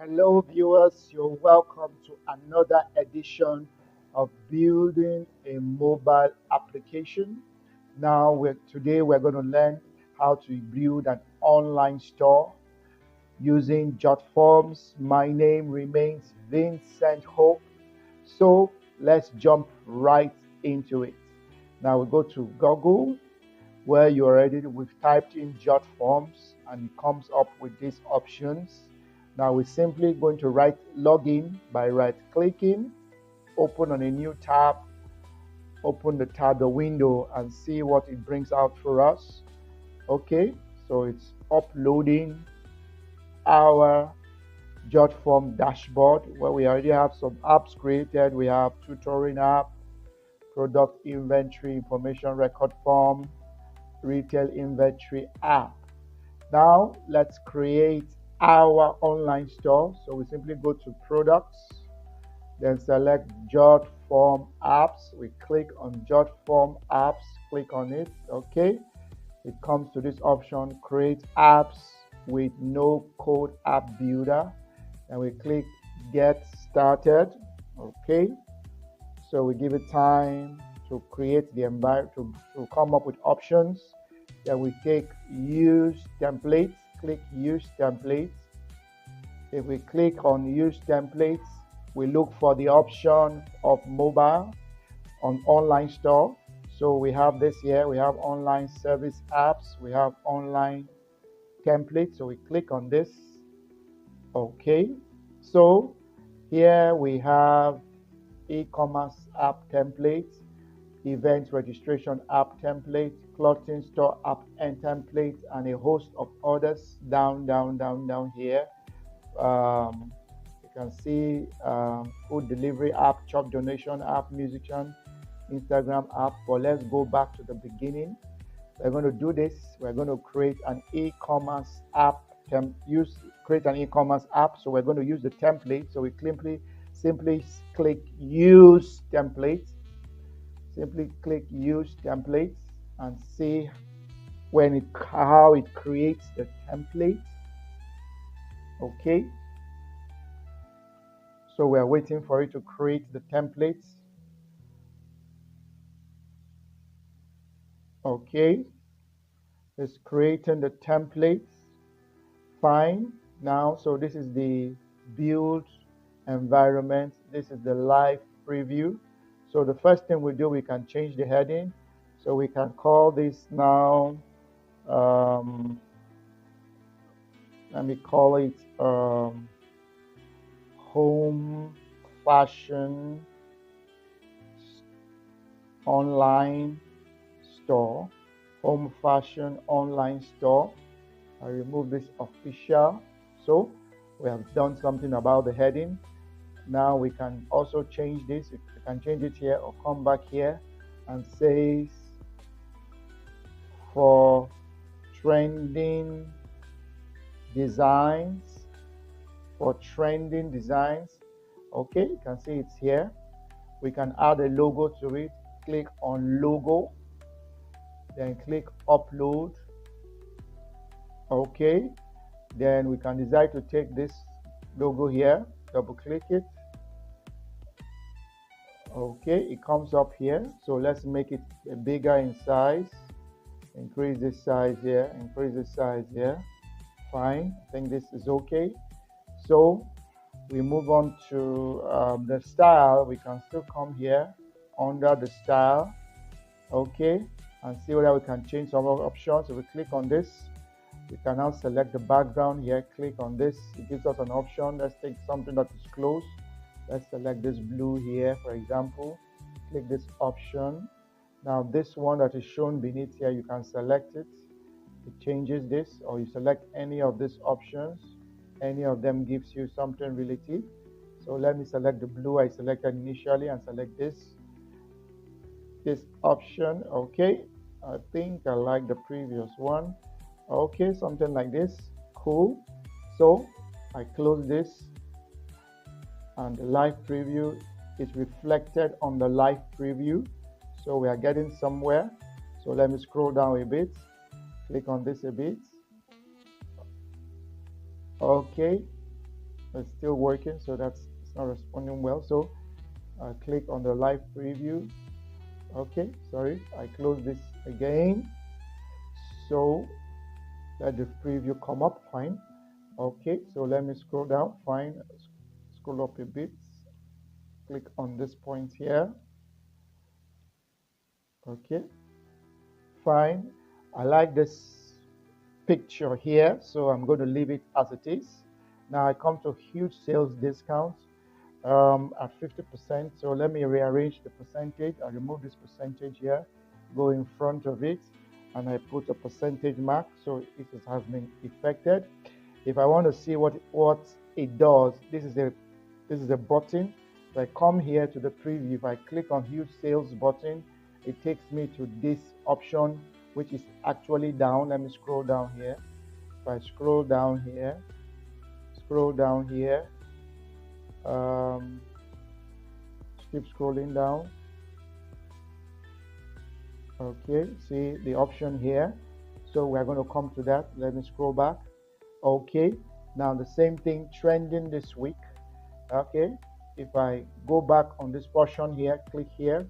Hello, viewers. You're welcome to another edition of Building a Mobile Application. Today we're going to learn how to build an online store using Jotforms. My name remains Vincent Hope. So let's jump right into it. Now we go to Google where we've typed in Jotforms and it comes up with these options. Now we're simply going to login by right clicking, open on a new tab, open the window and see what it brings out for us. Okay, so it's uploading our Jotform dashboard where we already have some apps created. We have tutoring app, product inventory, information record form, retail inventory app. Now let's create our online store. So we simply go to products, then select Jotform apps. We click on Jotform apps, click on it. Okay. It comes to this option, create apps with no code app builder. And we click get started. Okay. So we give it time to create the environment to come up with options. Then we take use templates, click use templates. If we click on use templates, we look for the option of mobile on online store. So we have this here, we have online service apps, we have online templates. So we click on this. Okay. So here we have e-commerce app template, event registration app template, clothing store app and template, and a host of others down here. You can see food delivery app, chop donation app, musician, Instagram app. But let's go back to the beginning. We're going to do this. We're going to create an e-commerce app. Create an e-commerce app. So we're going to use the template. So we simply click use template. Simply click use templates and see how it creates the template. Okay. So we're waiting for it to create the templates. Okay. It's creating the templates. Fine. Now, so this is the build environment. This is the live preview. So the first thing we do, we can change the heading. So we can call this now, let me call it home fashion online store. Home fashion online store. I remove this official. So we have done something about the heading. Now we can also change this. We can change it here or come back here and say for trending designs. For trending designs. Okay, you can see it's here. We can add a logo to it. Click on logo. Then click upload. Okay, then we can decide to take this logo here, double click it. Okay, it comes up here. So let's make it bigger in size. Increase this size here, increase this size here. Fine, I think this is okay. So we move on to the style. We can still come here under the style. Okay, and see whether we can change some of options. So we click on this. We can now select the background here, click on this. It gives us an option. Let's take something that is close. Let's select this blue here, for example. Click this option. Now this one that is shown beneath here, you can select it. It changes this, or you select any of these options. Any of them gives you something relative. So let me select the blue I selected initially and select this option. Okay, I think I like the previous one. Okay, something like this. Cool. So I close this and the live preview is reflected on the live preview. So we are getting somewhere. So let me scroll down a bit. Click on this a bit. Okay. It's still working, so it's not responding well. So I click on the live preview. Okay, sorry, I close this again. So let the preview come up. Fine. Okay, so let me scroll down. Fine. Scroll up a bit. Click on this point here. Okay, fine. I like this picture here, so I'm going to leave it as it is. Now I come to huge sales discount at 50%. So let me rearrange the percentage. I remove this percentage here, go in front of it, and I put a percentage mark so it has been effected. If I want to see what it does, this is a button. So I come here to the preview. If I click on huge sales button, it takes me to this option, which is actually down. Let me scroll down here. If I scroll down here, keep scrolling down. Okay, see the option here. So we're going to come to that. Let me scroll back. Okay, now the same thing, trending this week. Okay, if I go back on this portion here, click here.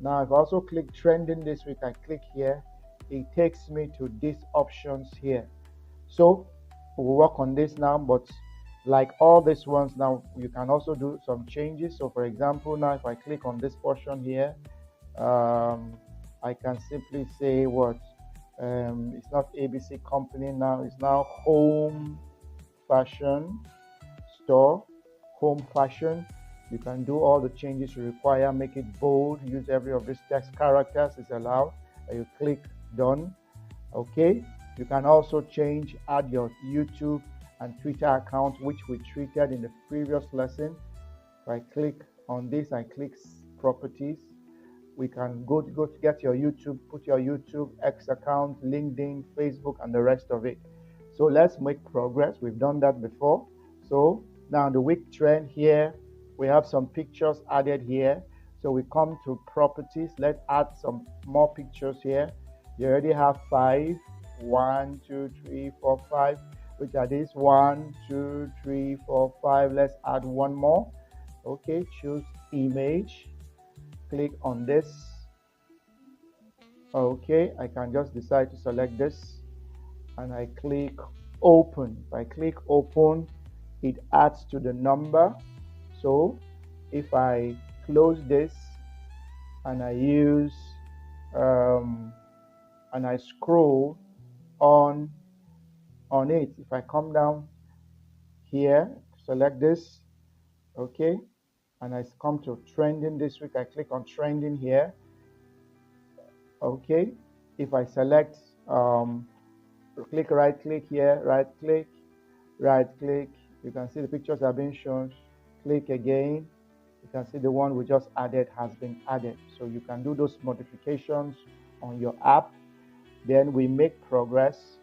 Now I've also clicked trending this week. I click here. It takes me to these options here. So we'll work on this now, but like all these ones now, you can also do some changes. So for example, now if I click on this portion here, I can simply say what it's not ABC company now, it's now home fashion store, home fashion. You can do all the changes you require, make it bold, use every of these text characters is allowed. You click done. Okay, you can also change, add your YouTube and Twitter account, which we treated in the previous lesson. If I click on this, I click properties. We can go to get your YouTube, put your YouTube, X account, LinkedIn, Facebook, and the rest of it. So let's make progress. We've done that before. So now the week trend here, we have some pictures added here. So we come to properties. Let's add some more pictures here. You already have 5. 1, 2, 3, 4, 5. Which are these? 1, 2, 3, 4, 5. Let's add one more. Okay, choose image. Click on this. Okay, I can just decide to select this and I click open. If I click open, it adds to the number. So if I close this and I use and I scroll on it, if I come down here, select this, okay, and I come to trending this week, I click on trending here. Okay, if I select click right click here, right click, you can see the pictures are being shown. Click again, you can see the one we just added has been added. So you can do those modifications on your app. Then we make progress.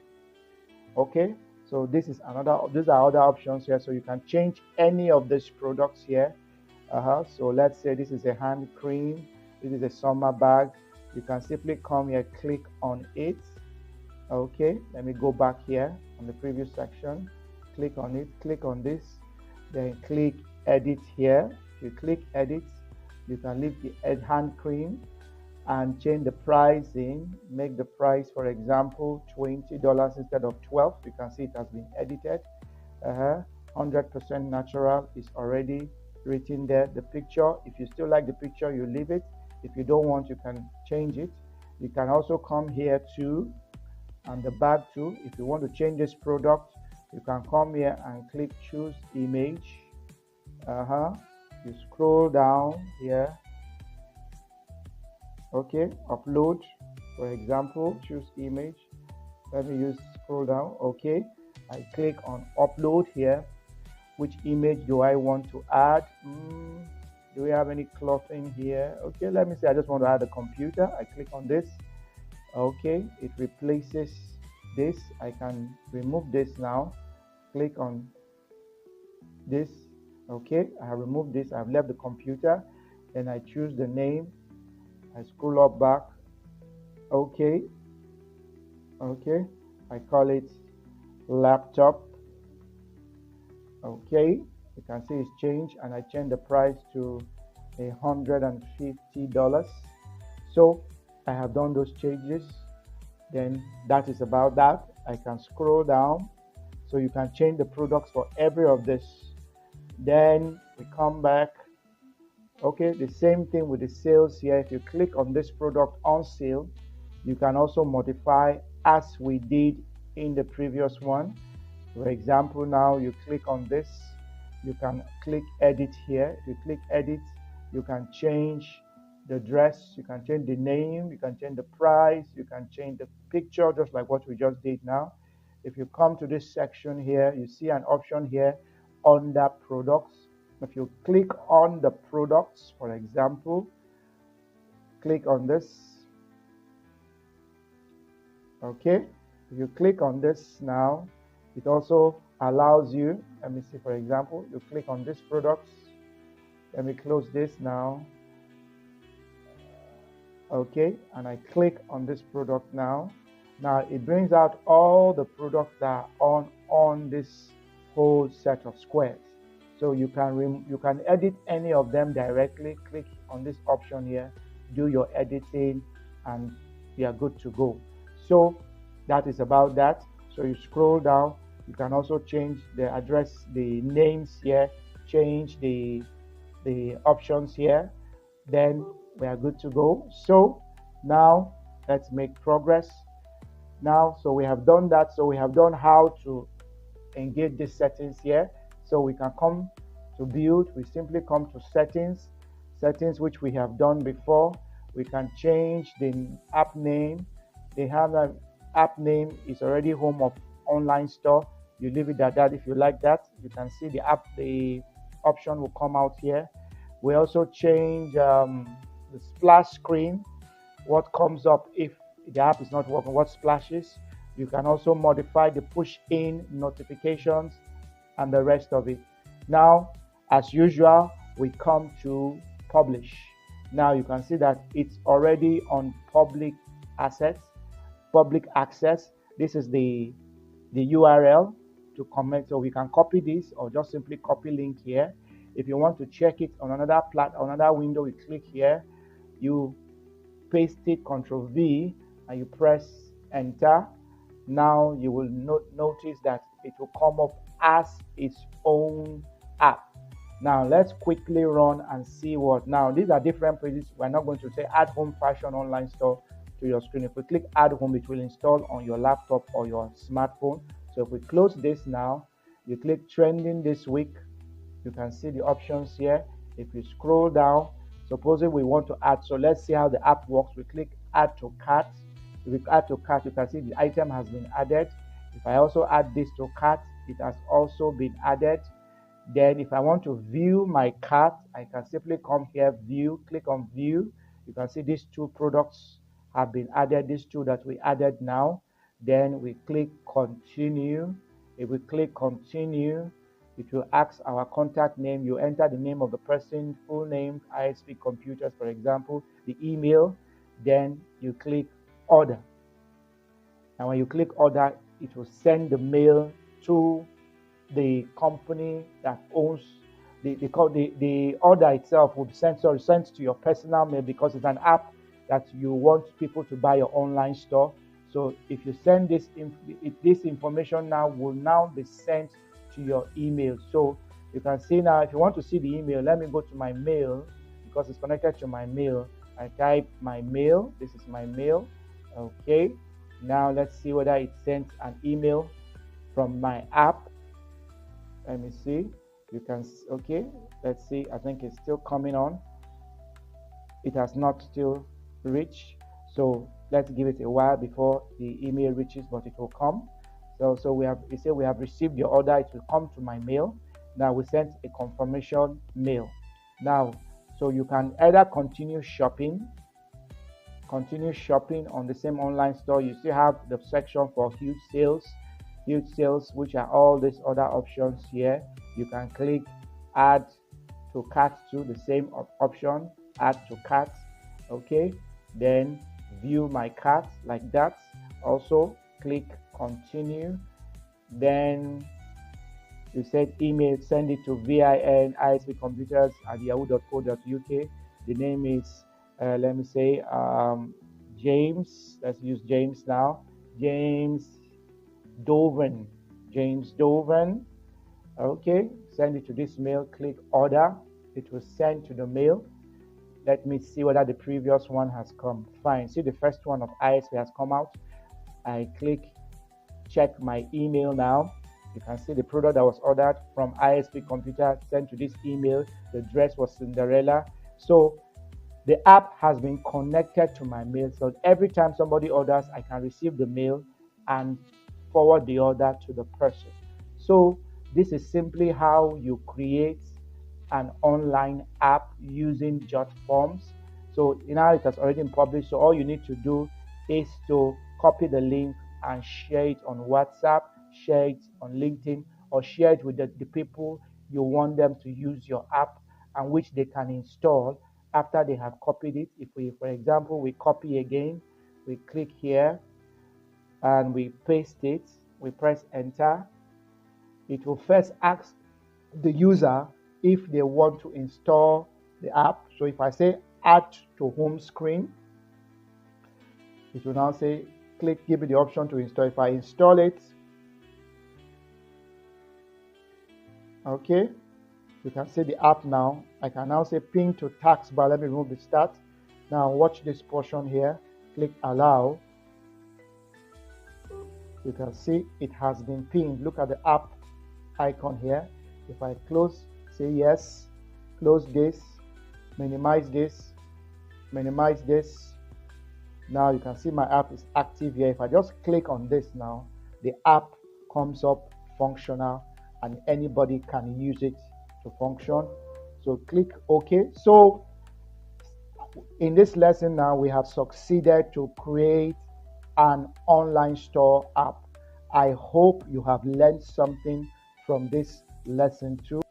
Okay, so these are other options here. So you can change any of these products here. So let's say this is a hand cream, this is a summer bag. You can simply come here, click on it. Okay, let me go back here on the previous section, click on it, click on this, then click edit here. If you click edit, you can leave the hand cream and change the pricing, make the price, for example, $20 instead of 12. You can see it has been edited. 100% natural is already written there. The picture, if you still like the picture, you leave it. If you don't want, you can change it. You can also come here too, and the bag too. If you want to change this product, you can come here and click choose image. You scroll down here. Okay, upload, for example, choose image. Let me use scroll down. Okay, I click on upload here. Which image do I want to add? Do we have any clothing here? Okay, let me say I just want to add a computer. I click on this. Okay, it replaces this. I can remove this now. Click on this. Okay, I have removed this. I've left the computer. Then I choose the name. I scroll up back. Okay, I call it laptop. Okay, You can see it's changed, and I changed the price to $150. So I have done those changes. Then that is about that. I can scroll down, so you can change the products for every of this. Then we come back. Okay, the same thing with the sales here. If you click on this product on sale, you can also modify as we did in the previous one. For example, now you click on this, you can click edit here. If you click edit, you can change the dress, you can change the name, you can change the price, you can change the picture, just like what we just did now. If you come to this section here, you see an option here under products. If you click on the products, for example, click on this. Okay, if you click on this now, it also allows you, let me see, for example, you click on this products. Let me close this now. Okay, and I click on this product now. Now it brings out all the products that are on this whole set of squares. So you can edit any of them directly. Click on this option here, do your editing, and you are good to go. So that is about that. So you scroll down, you can also change the address, the names here, change the options here. Then we are good to go. So now let's make progress. Now, so we have done that. So we have done how to engage these settings here. So we can come to build. We simply come to settings, which we have done before. We can change the app name. The app name is already home of online store. You leave it at that. If you like that, you can see the option will come out here. We also change the splash screen. What comes up if the app is not working, what splashes. You can also modify the push in notifications and the rest of it. Now, as usual, we come to publish. Now you can see that it's already on public access. This is the URL to comment. So we can copy this or just simply copy link here. If you want to check it on another window, you click here, you paste it, Ctrl V, and you press enter. Now you will notice that it will come up as its own app. Now let's quickly run and see what. Now these are different pages. We're not going to say add home fashion online store to your screen. If we click add home, it will install on your laptop or your smartphone. So if we close this now, you click trending this week. You can see the options here. If you scroll down, supposing we want to add, so let's see how the app works. We click add to cart. If we add to cart, you can see the item has been added. If I also add this to cart, it has also been added. Then if I want to view my cart, I can simply come here, view, click on view. You can see these two products have been added, these two that we added now. Then we click continue. If we click continue, it will ask our contact name. You enter the name of the person, full name, ISP Computers, for example, the email. Then you click order. And when you click order, it will send the mail to the company that owns the order itself will be sent to your personal mail, because it's an app that you want people to buy your online store. So if you send this information now will now be sent to your email. So you can see now, if you want to see the email, let me go to my mail, because it's connected to my mail. I type my mail. This is my mail. Okay, now let's see whether it sent an email from my app. Let me see. You can, okay, let's see. I think it's still coming on. It has not still reached, so let's give it a while before the email reaches, but it will come. So we have, it said we have received your order. It will come to my mail. Now we sent a confirmation mail. Now, so you can either continue shopping on the same online store. You still have the section for huge sales, which are all these other options here. You can click add to cart to the same option, add to cart. Okay, then view my cart, like that. Also click continue. Then You said email, send it to vinisbcomputers@yahoo.co.uk. The name is, let me say, James. Let's use James now. James Doven. James Doven. Okay, send it to this mail. Click order. It will send to the mail. Let me see whether the previous one has come. Fine. See, the first one of ISP has come out. I click check my email now. You can see the product that was ordered from ISP Computer sent to this email. The dress was Cinderella. So the app has been connected to my mail. So every time somebody orders, I can receive the mail and forward the order to the person. So this is simply how you create an online app using Jotforms. So now it has already been published. So all you need to do is to copy the link and share it on WhatsApp, share it on LinkedIn, or share it with the people you want them to use your app and which they can install after they have copied it. If we, for example, we copy again, we click here and we paste it, we press enter. It will first ask the user if they want to install the app. So if I say add to home screen, it will now say click, give me the option to install. If I install it, okay, you can see the app now. I can now say ping to taskbar. Let me remove the start. Now watch this portion here. Click allow. You can see it has been pinged. Look at the app icon here. If I close, say yes, close this, minimize this, minimize this. Now you can see my app is active here. If I just click on this now, the app comes up functional and anybody can use it to function. So click OK. So in this lesson now, we have succeeded to create an online store app. I hope you have learned something from this lesson too.